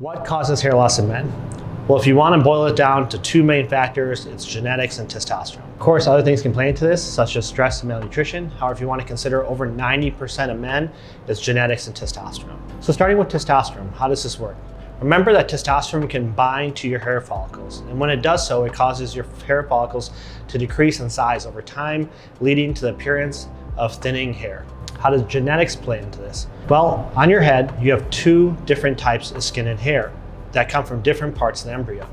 What causes hair loss in men? Well, if you want to boil it down to two main factors, it's genetics and testosterone. Of course, other things can play into this, such as stress and malnutrition. However, if you want to consider over 90% of men, it's genetics and testosterone. So starting with testosterone, how does this work? Remember that testosterone can bind to your hair follicles, and when it does so, it causes your hair follicles to decrease in size over time, leading to the appearance of thinning hair. How does genetics play into this? Well, on your head, you have two different types of skin and hair that come from different parts of the embryo.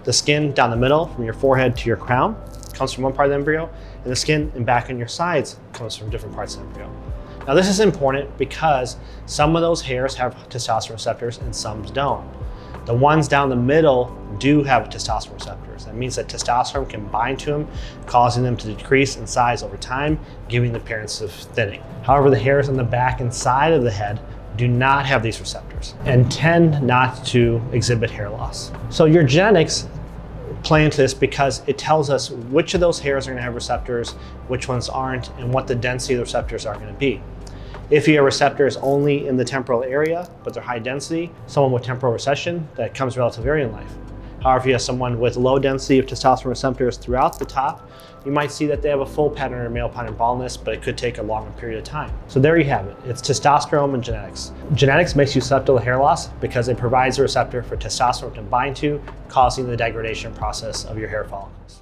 The skin down the middle, from your forehead to your crown, comes from one part of the embryo, and the skin and back on your sides comes from different parts of the embryo. Now this is important because some of those hairs have testosterone receptors and some don't. The ones down the middle do have testosterone receptors. That means that testosterone can bind to them, causing them to decrease in size over time, giving the appearance of thinning. However, the hairs on the back and side of the head do not have these receptors and tend not to exhibit hair loss. So your genetics play into this because it tells us which of those hairs are going to have receptors, which ones aren't, and what the density of the receptors are going to be. If you have receptors only in the temporal area, but they're high density, someone with temporal recession, that comes relatively early in life. However, if you have someone with low density of testosterone receptors throughout the top, you might see that they have a full pattern or male pattern baldness, but it could take a longer period of time. So there you have it. It's testosterone and genetics. Genetics makes you susceptible to hair loss because it provides a receptor for testosterone to bind to, causing the degradation process of your hair follicles.